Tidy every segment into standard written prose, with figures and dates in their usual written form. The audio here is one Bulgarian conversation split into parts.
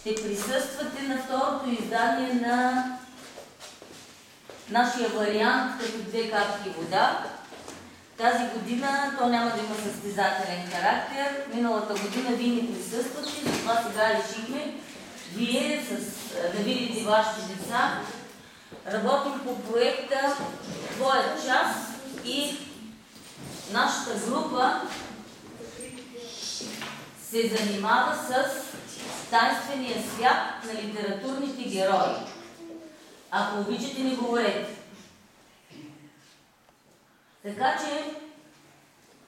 ще присъствате на второто издание на нашия вариант като 2 капки вода. Тази година то няма да има състезателен характер. Миналата година вие не присъствате, затова сега решихме вие да видите вашите деца. Работим по проекта Твоя час и нашата група се занимава с тайнствения свят на литературните герои. Ако обичате, ни говорете. Така че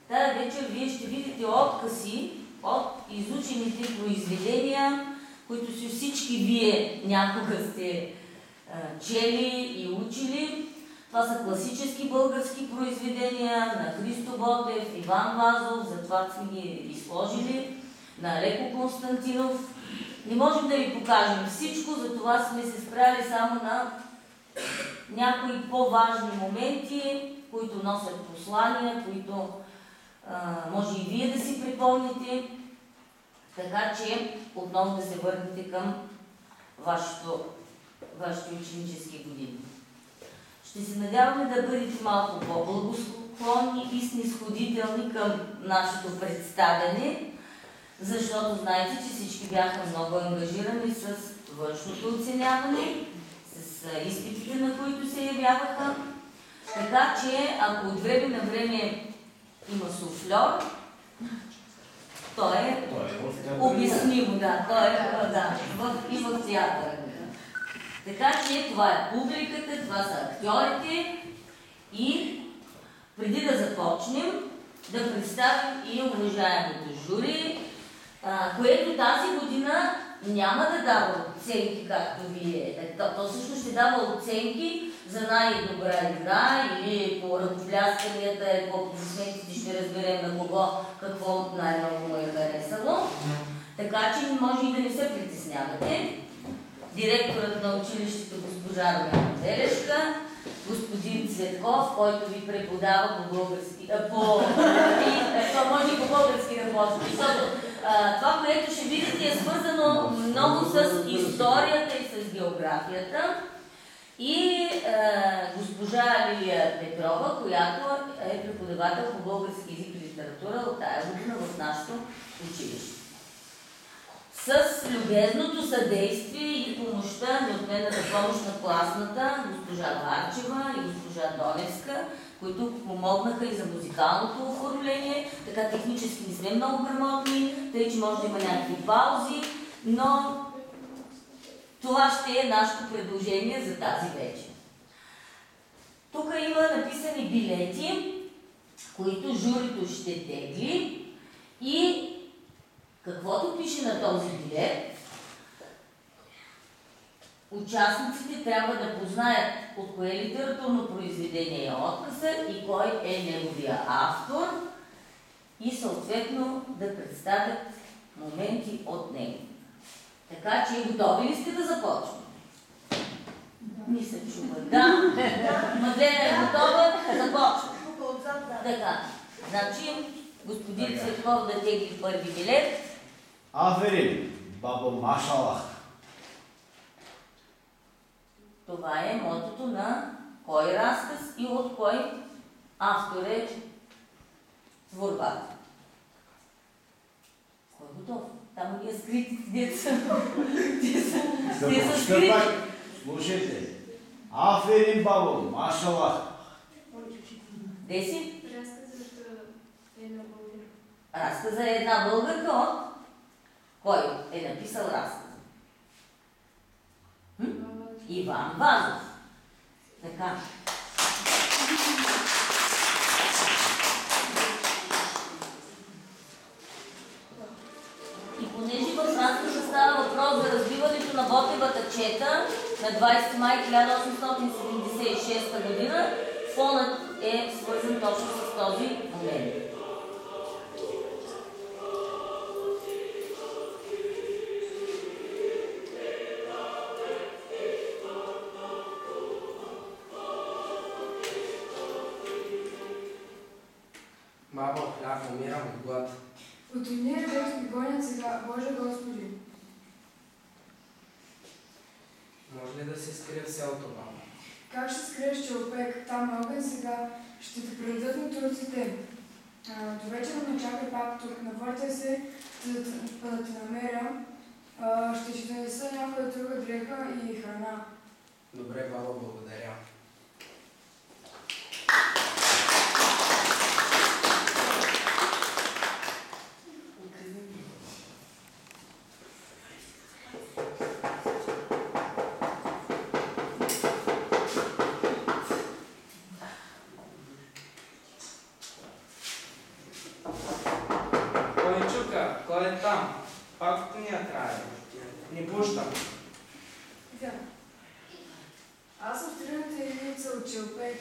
тази вечер вие ще видите откъси от изучените произведения, които си всички вие някога сте чели и учили. Това са класически български произведения на Христо Ботев, Иван Вазов, затова сме ги изложили, на Леко Константинов. Не можем да ви покажем всичко, затова сме се спряли само на някои по-важни моменти, които носят послания, които може и вие да си припомните, така че отново да се върнете към вашите ученически години. Ще се надяваме да бъдете малко по-благосклонни и снизходителни към нашето представяне, защото знаете, че всички бяха много ангажирани с външното оценяване, с изпитите, на които се явяваха. Така че, ако от време на време има суфльор, то е обяснимо, да, то е и в театъра. Така че това е публиката, това са актьорите и преди да започнем, да представим и уважаемото жури, което тази година няма да дава оценки, както вие. То също ще дава оценки за най-добра игра или по ръкоплясканията, по аплодисментите ще разберем на кого какво най-много му е харесало. Така че може и да не се притеснявате. Директорът на училището госпожа Румяна Телешка, господин Цветков, който ви преподава по български, то може и по български да почне, защото това, което ще видите, е свързано много с историята и с географията. И госпожа Лилия Петрова, която е преподавател по български език и литература от тая година в нашето училище. С любезното съдействие и помощта, неотменната помощ на класната, госпожа Варчева и госпожа Доневска, които помогнаха и за музикалното оформление. Така технически не сме много грамотни, тъй че може да има някакви паузи, но това ще е нашето предложение за тази вечер. Тук има написани билети, които журито ще тегли и каквото пише на този билет, участниците трябва да познаят от кое литературно произведение е отказа и кой е неговия автор и съответно да представят моменти от него. Така че готови ли сте да започнем? Не се чува. Да. Мадлена е готова, започваме. Така. Значи, господин Цветков да тегли първи билет. Аферин, баба Машалах. Това е мотото на кой разказ и от кой автор е творбата. Кой е готов? Там ги е скрити деца. Те са скрити. Слушайте. Аферин, баба Машалах. 10. Разказа за една българка. Разказа е една българка от кой е написал разказа? Иван Вазов. Така. И понеже в разказа става въпрос за разбиването на Ботевата чета на 20 май 1876 година, фонът е свързан точно с този момент. Бабо, хляб, умирам от глад. От едни ребе ги гонят сега, Боже Господи. ли да се скрие в селото, баба? Как ще скриеш Челопек? Там е огън сега. Ще те предадат на турците. До вечера ме чакай пак тук. Навъртай се, да те намеря. Ще ти донеса някоя друга дреха и храна. Добре, баба, благодаря. Кой чука? Кой е там? Пак ти ни я трае. Не пущам. Да. Аз съм тръгната единица от Челопек.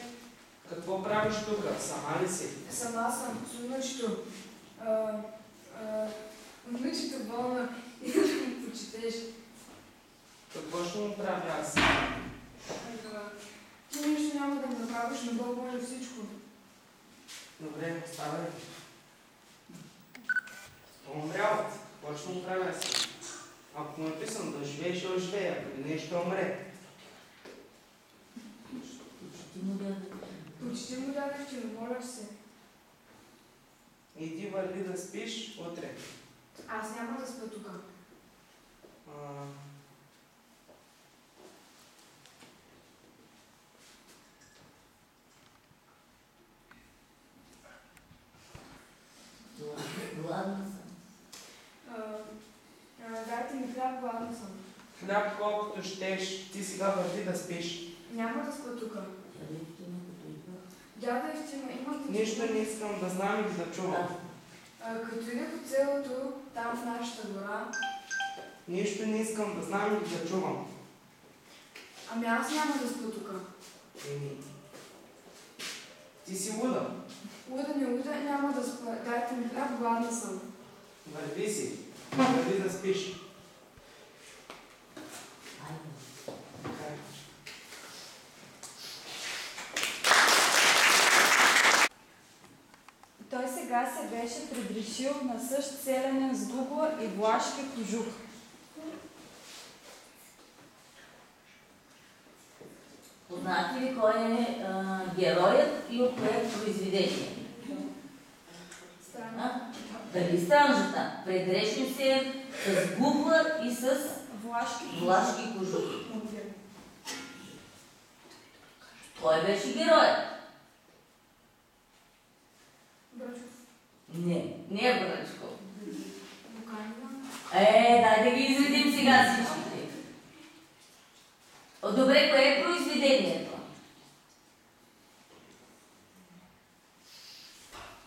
Какво правиш тук? Сама ли си? Сама съм с внучето. Внучето болна и да му почетеш. Какво ще му правя аз? Ти нищо няма да му направиш, но Бог може всичко. Добре, оставай. Умрял. Какво ще му правя си? Ако му е писано да живее, ще оживее. Ако не, ще умре. Почти му дадеш, че не моляш се. Иди върви да спиш утре. Аз няма да спа тук. Гладна съм. Дайте ми хляб, гладна съм. Хляб колкото щеш, ти сега върви да спиш. Няма да спа тук. Дядо Евтима, имам... Нищо не искам да знам или да чувам. Като идех от селото, там в нашата гора... Нищо не искам да знам или да чувам. Ами аз няма да спа тук. Ти си луда. Луда не луда, няма да спа. Дайте ми хляб, гладна съм. Върви си. Върви да спиш. Той сега се беше предрешил на същ селянин с дугла и влашки кожух. Познати ли кой е героят и от кое произведение? Странно. Дали Странжата? Предрешил се с гугла и с влашки кожух. Кой беше героят? Брачов. Не е Бръчко. Буканина. Дай да ги изведим сега всичките. Добре, кое е произведението?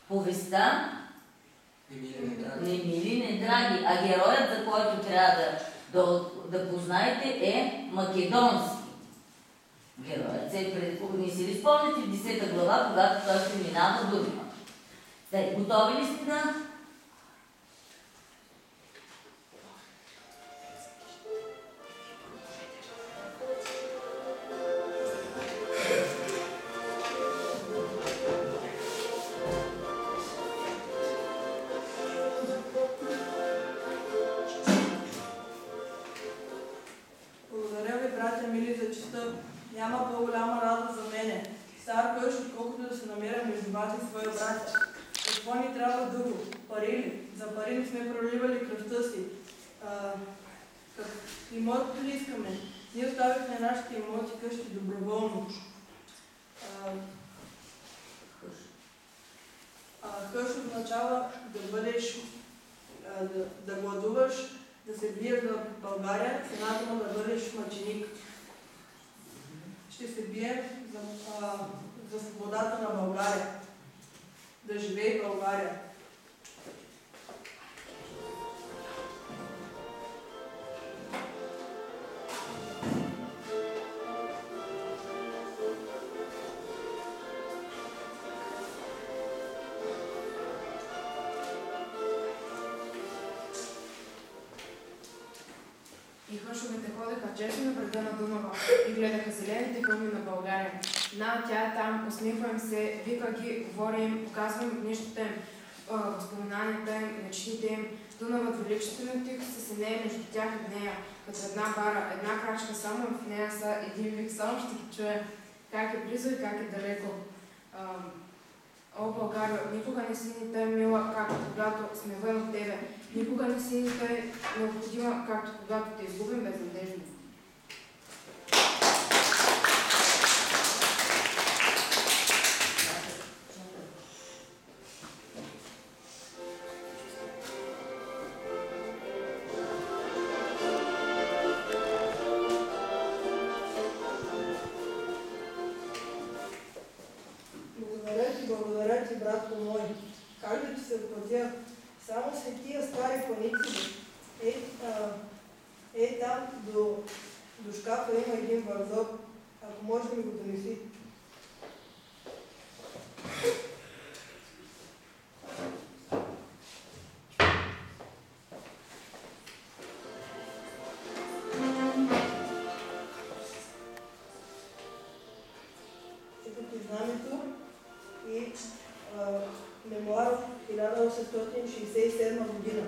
Повестта Немили, не драги, а героят, за който трябва да познаете, е македонски. Героят не си ли спомняте в 10 глава, когато той преминава Дунава? Готови ли сте да... Благодаря ви, братя мили, за честа. Няма по-голяма радост за мене. Стар къщ, отколкото да се намеря между вас и своя брат. Какво ни трябва друго? Пари ли? За пари ли сме проливали кръвта си? Имотите ли искаме? Ние оставихме нашите имоти къщи доброволно. Хъш означава да бъдеш, да гладуваш, да се биеш за България, цената му да бъдеш мъченик. Ще се бием за свободата на България. Да живее България. И хъшовете ходеха често на брега на Дунава и гледаха зелените хълми на България. Тя е там, усмихва им се, вика ги, говори им, показва им огнищата им, възпоменанията им, мечтите им. Дунавът величествено тихо се синее между тях и нея, като една бара, една крачка само в нея са един вик, само ще ги чуе как е близо и как е далеко. О, България, никога не си ни тъй мила, както когато сме вън от тебе. Никога не си ни тъй необходима, както когато те изгубим безнадежно. Благодаря ти, братко мой. Как да ти се отплатя? Само след тия стари паници. Там до шкафа има един вързок. Ако може да ми го донеси. Ето ти знамето и мемуар от 1867 година.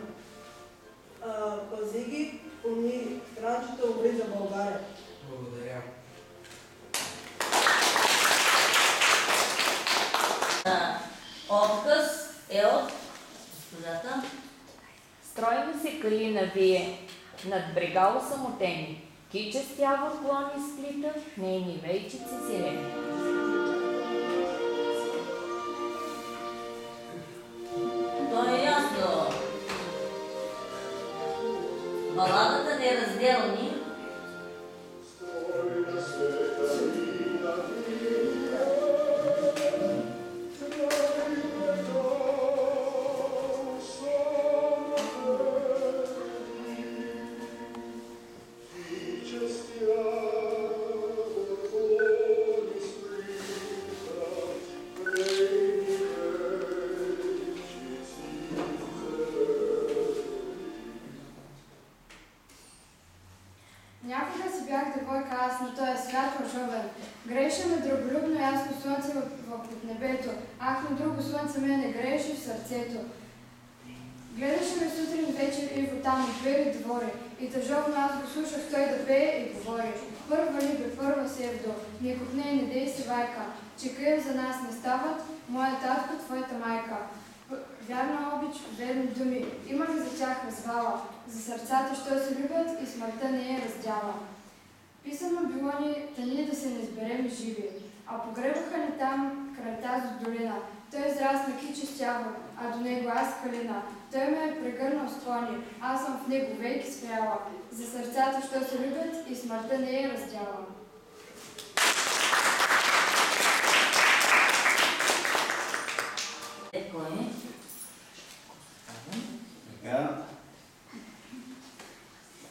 Пази ги, помни, Ранчето умри за България. Благодаря. Отказ е от госпожата. Стройно се калина вие, над брегало самотени, кича стява клони сплита, нейни вейчици зелени. То е ясно. Баладата неразделни Някога си бях девойка аз на този свят лъжовен. Грееше ме драголюбно ясно слънце под небето. Ах, на друго слънце ме не грееше в сърцето. Гледаше ме сутрин, вечер и там и пее двори. И тъжовно аз го слушах той да пее и говори. Първа либе, първа севдо, никак не дей си вайка, че крив за нас не стават, моя татко, твоята майка. Вярна обич, верни думи, има ли за тях развала? За сърцата, що се любят и смъртта не е раздяла. Писано било ни, та ние да се не изберем живи, а погребаха ни там край тази долина. Той израсна кичи стяго, а до него аз калина. Той ме е прегърнал с клони, аз съм в него веки спряла. За сърцата, що се любят и смъртта не е раздяла. Така.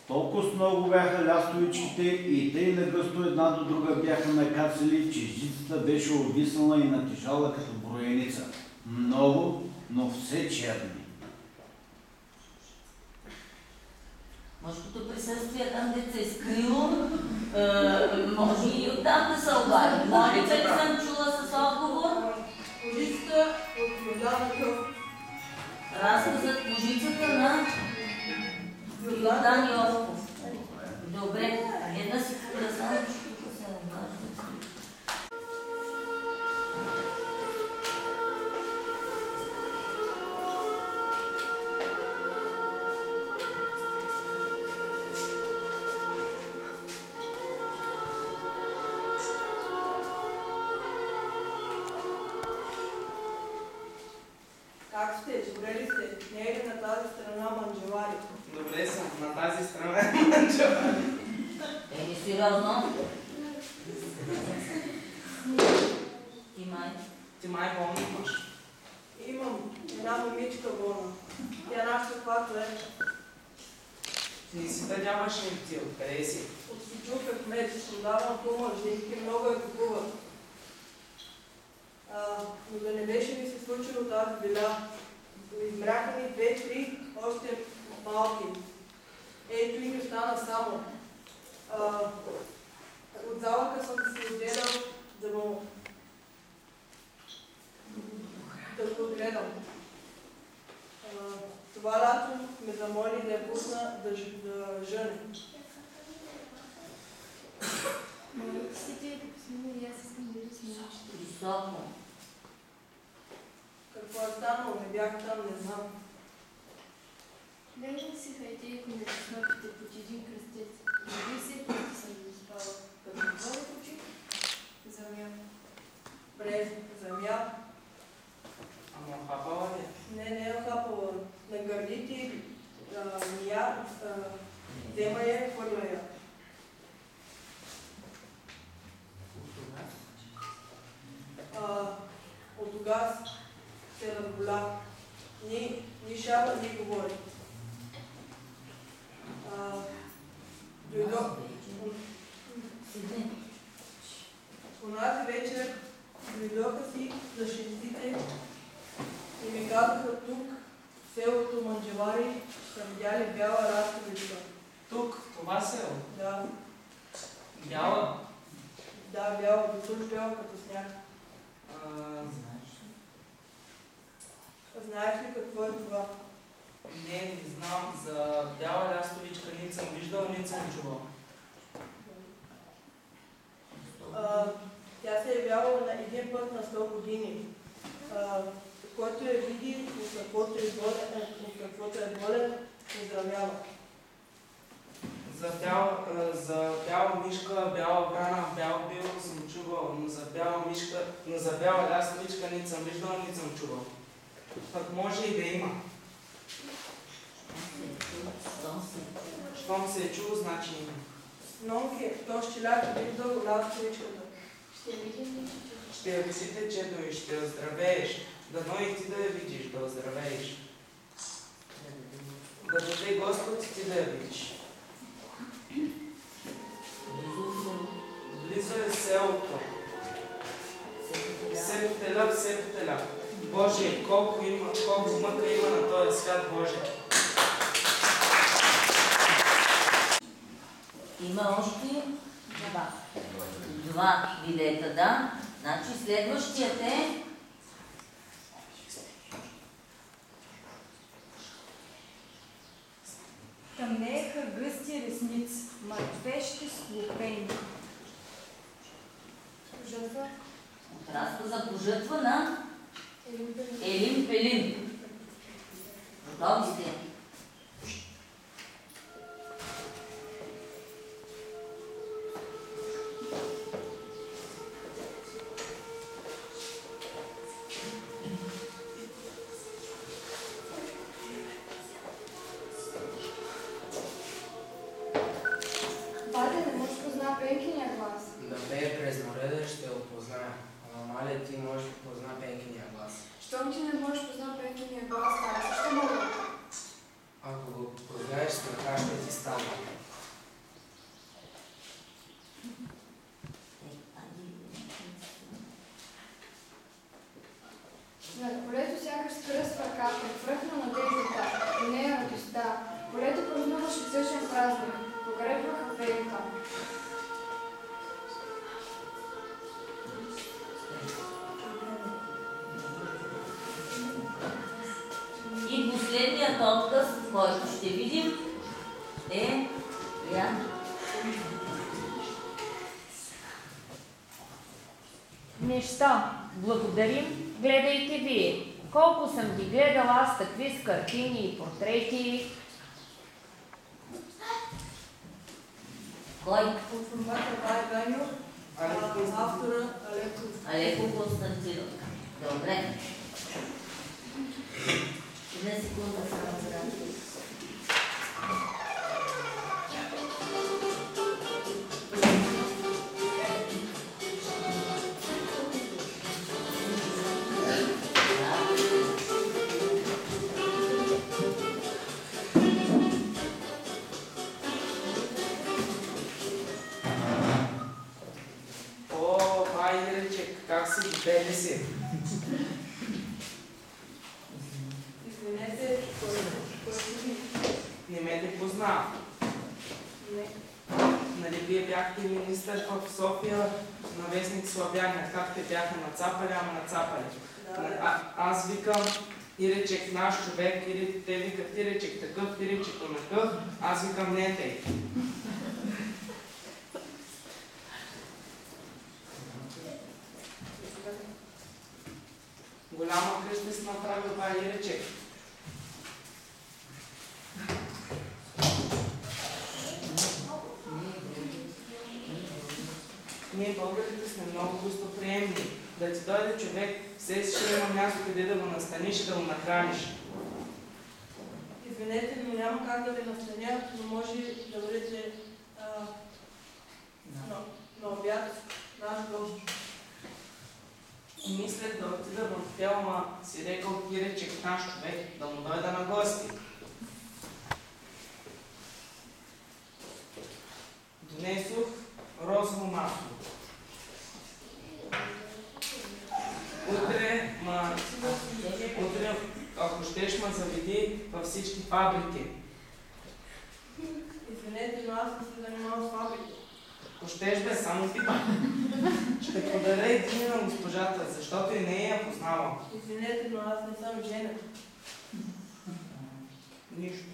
Толкова много бяха лястовичките и тъй нагъсто една до друга бяха накацали, че жицата беше обвиснала и натежала като броеница. Много, но все черни. Мъжкото присъствие там деца е скрило, може и оттам да се обади. Молица ли съм чула с отговор? Кожицата от Йордан Кръв. Разказът кожицата на Йордан Йовков. Добре, една секунда само, че тук се обажда. Как сте? Добре ли сте? Не е ли на тази страна манджелари? Добре съм, на тази страна е манджелари. Еми, сериозно? Ти май болна имаш. Имам една момичка болна. Тя нашата каквато е. Ти не си дадяваш ли ти? Откъде си? От Сичука в мед, продавам кума, жените много я купуват. Но да не беше ми се случило тази беда. Измряха ми 2-3, още малки. Ето и ми остана само. От залъка съм се отделял да го отгледам. Това лято ме Високо. Какво е станало? Не бях там, не знам. Лежах си хайтейко на снопите под един кръстец. Преди се, когато съм заспала. Като отворих очи, замя. Брез, замя. Ама хапала ли? Не е хапала. На гърдите мия, взема я, хвърля я. От тогава се разболя. Ни шапа, ни говори. Дойдох. Онази вечер дойдоха си защитите и ми казаха тук, в селото Манджевари, са видяли бяла разковичка. Тук, в това село. Да, Бяла. да, бяла, дотук бяла като сняг. Знаеш ли какво е това? Не знам. За бяла лястовичка не съм виждал, не съм чувал. Тя се е явявала на един път на 100 години. Който я види, от каквото е болен, оздравява. За бяла мишка, бяла врана, бял бил съм чувал, но за бяла лястовичка не съм виждал, не съм чувал. Пък може и да има. Щом се е чул, значи има. Нонки, то щеляк е виждал лястовичката. Ще видим ли, че Ще я видите, чето и ще оздравееш. Дано и ти да я видиш, да оздравееш. Да даде Господ и ти да я видиш. Близо е селото. Сепотеля. Боже, колко мъка има на този свят, Боже. Има още два билета, да. Значи следващият е Тъмнееха гъсти ресници, мъртвешки склопени. жътва разказа за пожътва на Елин Пелин? Елин Пелин. Готови сте? Бате, не можеш да позна Пенкиния глас. Да пее през мореда ще го позная. Ама маля ти можеш да позна Пенкиния глас. Щом ти не можеш да позна Пенкиния глас, аз също мога. Ако го познаеш с ръка, ще ти стане. На полето сякаш скръсва ръка, префръхна надеждата, и нея радостта. Полето празнуваше същен празник, погребваха Пенка. И последният отказ, който ще видим, е Неща. Благодарим. Гледайте вие. Колко съм ги гледала аз такви с картини и портрети. Кой? Информация Ганю, автора Алеко Константинов. Добре. Една секунда само за да. О, Байречек, как си бели си? Извинете, Не ме ли позна? не. Нали вие бяхте министър в София на вестник Славяня, как те бяха нацапали, ама нацапали. Аз викам Иречек наш човек, или те викат Иречек такъв, Иречек онакъв, аз викам не тъй. голяма къща си направил бая и рече. Ние българите сме много гостоприемни. Да ти дойде човек, все ще има място къде да го настаниш и да го нахраниш. Извинете, но няма как да ви настаня, но може да бъдете на обяд наш гост. Мислех да отида в хотел, ама си рекал Киречек, наш човек, да му дойда на гости. Донесох розово масло. Утре, ако щеш, ма заведи във всички фабрики. Извинете, но аз не се занимавам с фабрика. Ако щеш, бе, само питам. Ще подаря един на госпожата, защото и не я познавам. Извинете, но аз не съм жена. Нищо.